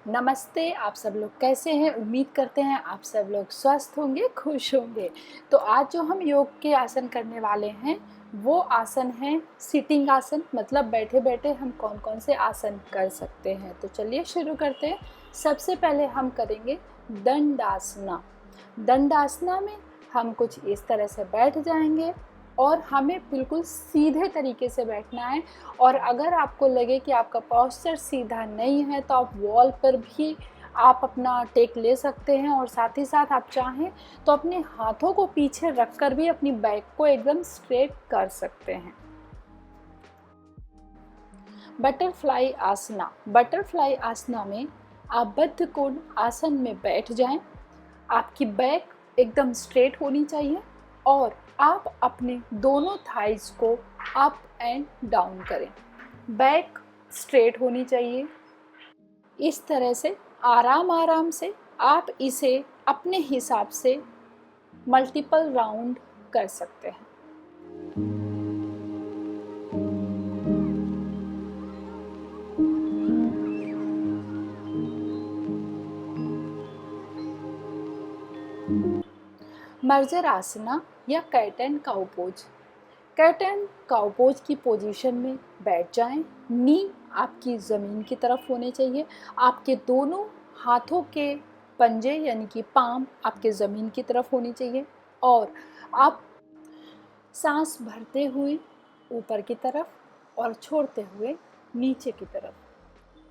नमस्ते, आप सब लोग कैसे हैं? उम्मीद करते हैं आप सब लोग स्वस्थ होंगे, खुश होंगे। तो आज जो हम योग के आसन करने वाले हैं, वो आसन है सिटिंग आसन, मतलब बैठे-बैठे हम कौन-कौन से आसन कर सकते हैं। तो चलिए शुरू करते हैं। सबसे पहले हम करेंगे दंडासना। दंडासना में हम कुछ इस तरह से बैठ जाएंगे और हमें बिल्कुल सीधे तरीके से बैठना है। और अगर आपको लगे कि आपका पोस्चर सीधा नहीं है तो आप वॉल पर भी आप अपना टेक ले सकते हैं, और साथ ही साथ आप चाहें तो अपने हाथों को पीछे रखकर भी अपनी बैक को एकदम स्ट्रेट कर सकते हैं। बटरफ्लाई आसना। बटरफ्लाई आसना में आप बद्ध कोण आसन में बैठ जाएं। आपकी बैक एकदम स्ट्रेट होनी चाहिए और आप अपने दोनों थाइज को अप एंड डाउन करें। बैक स्ट्रेट होनी चाहिए। इस तरह से आराम से आप इसे अपने हिसाब से मल्टीपल राउंड कर सकते हैं। मर्जर आसना या cat and cow pose. Cat and cow pose की पोजीशन में बैठ जाएं। नी आपकी ज़मीन की तरफ होने चाहिए। आपके दोनों हाथों के पंजे यानी कि पाम आपके ज़मीन की तरफ होनी चाहिए और आप सांस भरते हुए ऊपर की तरफ और छोड़ते हुए नीचे की तरफ।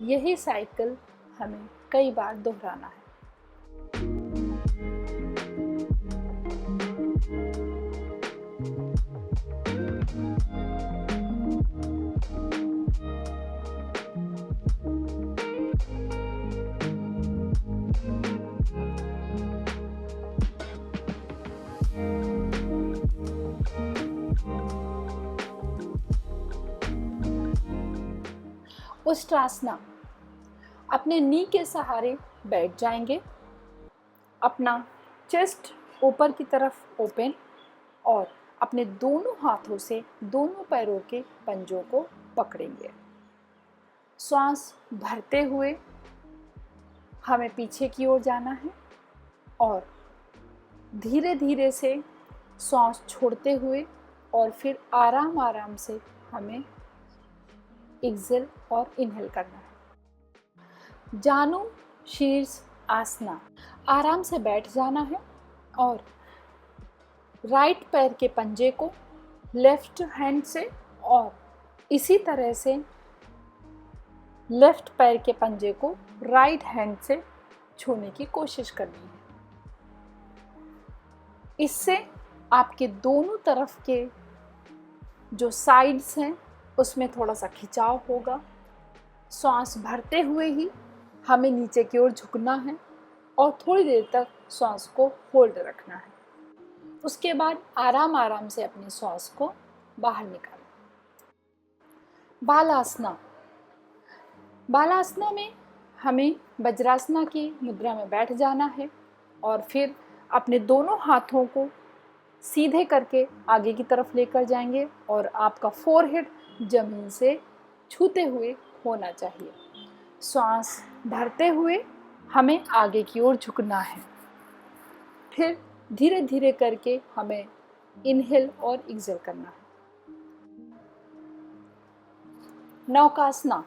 यही साइकिल हमें कई बार दोहराना है। उष्ट्रासना। अपने नी के सहारे बैठ जाएंगे। अपना चेस्ट ऊपर की तरफ ओपन और अपने दोनों हाथों से दोनों पैरों के पंजों को पकड़ेंगे। श्वास भरते हुए हमें पीछे की ओर जाना है और धीरे धीरे से श्वास छोड़ते हुए और फिर आराम से हमें एक्सेल और इनहेल करना है। जानु शीर्ष आसना। आराम से बैठ जाना है और राइट पैर के पंजे को लेफ्ट हैंड से और इसी तरह से लेफ्ट पैर के पंजे को राइट हैंड से छूने की कोशिश करनी है। इससे आपके दोनों तरफ के जो साइड्स हैं उसमें थोड़ा सा खिंचाव होगा। श्वास भरते हुए ही हमें नीचे की ओर झुकना है और थोड़ी देर तक श्वास को होल्ड रखना है। उसके बाद आराम से अपनी श्वास को बाहर निकालें। बालासना। बालासना में हमें वज्रासना की मुद्रा में बैठ जाना है और फिर अपने दोनों हाथों को सीधे करके आगे की तरफ लेकर जाएंगे और आपका फोरहेड जमीन से छूते हुए होना चाहिए। श्वास भरते हुए हमें आगे की ओर झुकना है। फिर धीरे धीरे करके हमें इनहेल और एक्सेल करना है। नौकासना।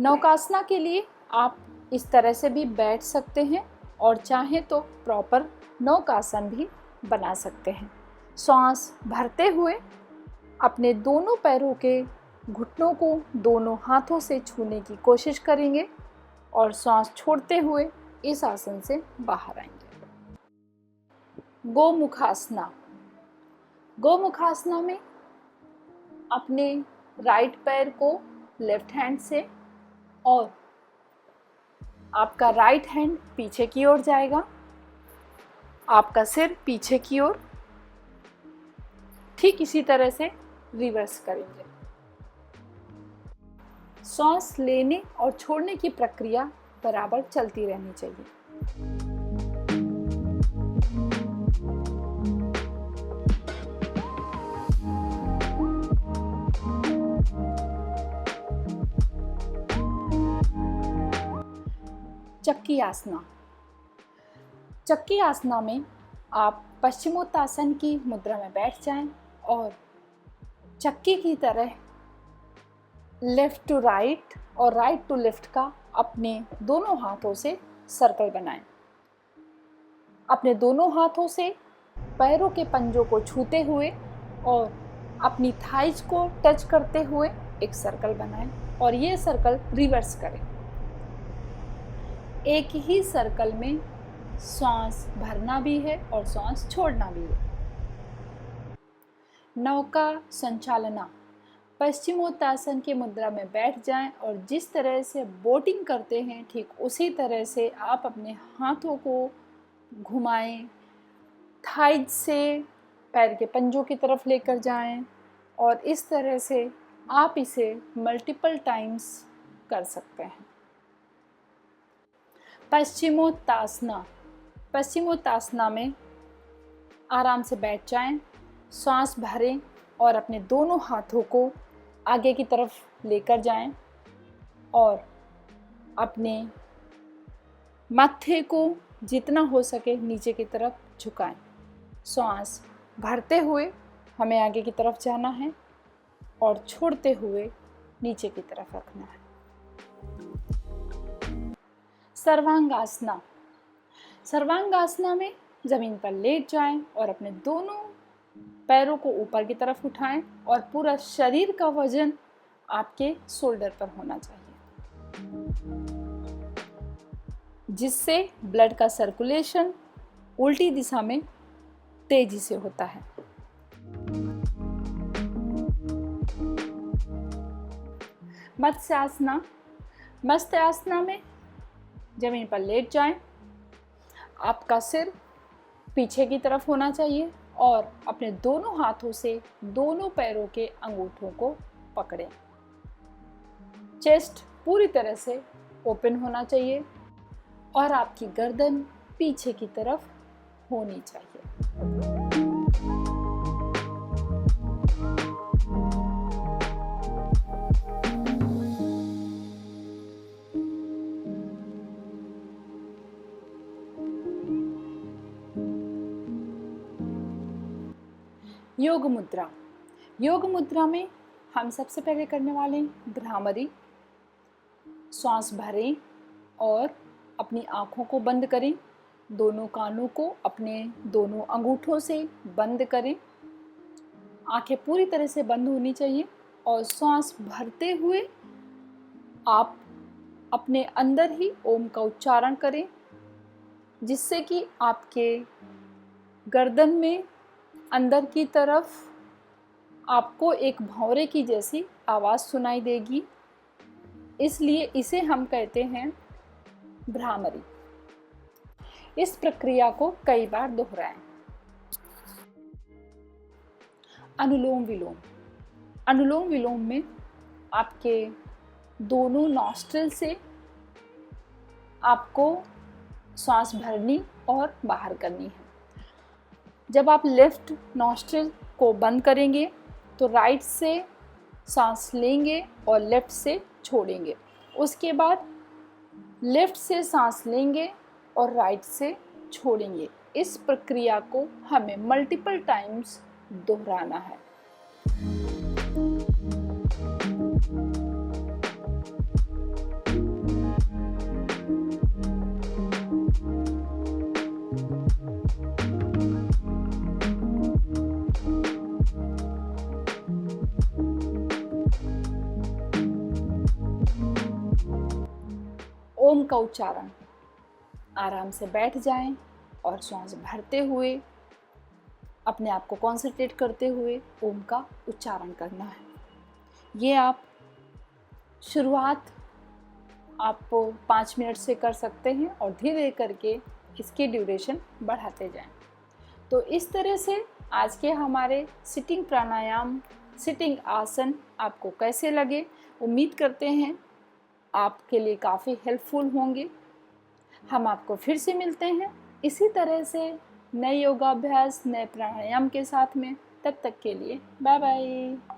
नौकासना के लिए आप इस तरह से भी बैठ सकते हैं और चाहें तो प्रॉपर नौकासन भी बना सकते हैं। श्वास भरते हुए अपने दोनों पैरों के घुटनों को दोनों हाथों से छूने की कोशिश करेंगे और श्वास छोड़ते हुए इस आसन से बाहर आएंगे। गोमुखासना। गोमुखासना में अपने राइट पैर को लेफ्ट हैंड से और आपका राइट हैंड पीछे की ओर जाएगा, आपका सिर पीछे की ओर, ठीक इसी तरह से रिवर्स करेंगे। श्वास लेने और छोड़ने की प्रक्रिया बराबर चलती रहनी चाहिए। चक्की आसना। चक्की आसना में आप पश्चिमोत्तासन की मुद्रा में बैठ जाएं और चक्की की तरह लेफ़्ट टू राइट और राइट टू लेफ़्ट का अपने दोनों हाथों से सर्कल बनाएं। अपने दोनों हाथों से पैरों के पंजों को छूते हुए और अपनी थाइज को टच करते हुए एक सर्कल बनाएं और ये सर्कल रिवर्स करें। एक ही सर्कल में सांस भरना भी है और सांस छोड़ना भी है। नौका संचालना। पश्चिमोत्तासन की मुद्रा में बैठ जाएं और जिस तरह से बोटिंग करते हैं ठीक उसी तरह से आप अपने हाथों को घुमाएं, थाइज से पैर के पंजों की तरफ लेकर जाएं और इस तरह से आप इसे मल्टीपल टाइम्स कर सकते हैं। पश्चिमोत्तासना। पश्चिमोत्तासना में आराम से बैठ जाएं, सांस भरें और अपने दोनों हाथों को आगे की तरफ लेकर जाएं और अपने माथे को जितना हो सके नीचे की तरफ झुकाएं। सांस भरते हुए हमें आगे की तरफ जाना है और छोड़ते हुए नीचे की तरफ रखना है। सर्वांगासना। सर्वांगासना में ज़मीन पर लेट जाएं और अपने दोनों पैरों को ऊपर की तरफ उठाएं और पूरा शरीर का वजन आपके शोल्डर पर होना चाहिए, जिससे ब्लड का सर्कुलेशन उल्टी दिशा में तेजी से होता है। मत्स्यासना। मत्स्यासना में जमीन पर लेट जाएं, आपका सिर पीछे की तरफ होना चाहिए और अपने दोनों हाथों से दोनों पैरों के अंगूठों को पकड़ें। चेस्ट पूरी तरह से ओपन होना चाहिए और आपकी गर्दन पीछे की तरफ होनी चाहिए। योग मुद्रा। योग मुद्रा में हम सबसे पहले करने वाले हैं भ्रामरी। सांस भरें और अपनी आँखों को बंद करें, दोनों कानों को अपने दोनों अंगूठों से बंद करें, आँखें पूरी तरह से बंद होनी चाहिए और सांस भरते हुए आप अपने अंदर ही ओम का उच्चारण करें, जिससे कि आपके गर्दन में अंदर की तरफ आपको एक भंवरे की जैसी आवाज़ सुनाई देगी, इसलिए इसे हम कहते हैं भ्रामरी। इस प्रक्रिया को कई बार दोहराएं। अनुलोम विलोम। अनुलोम विलोम में आपके दोनों नॉस्ट्रिल से आपको सांस भरनी और बाहर करनी है। जब आप लेफ्ट नॉस्ट्रिल को बंद करेंगे तो राइट से सांस लेंगे और लेफ्ट से छोड़ेंगे। उसके बाद लेफ्ट से सांस लेंगे और राइट से छोड़ेंगे। इस प्रक्रिया को हमें मल्टीपल टाइम्स दोहराना है। ओम का उच्चारण। आराम से बैठ जाएं और सांस भरते हुए अपने आप को कॉन्सेंट्रेट करते हुए ओम का उच्चारण करना है। ये आप शुरुआत आप 5 मिनट से कर सकते हैं और धीरे करके इसकी ड्यूरेशन बढ़ाते जाएं। तो इस तरह से आज के हमारे सिटिंग प्राणायाम, सिटिंग आसन आपको कैसे लगे, उम्मीद करते हैं आपके लिए काफ़ी हेल्पफुल होंगे। हम आपको फिर से मिलते हैं इसी तरह से नए योगाभ्यास, नए प्राणायाम के साथ में। तब तक के लिए बाय बाय।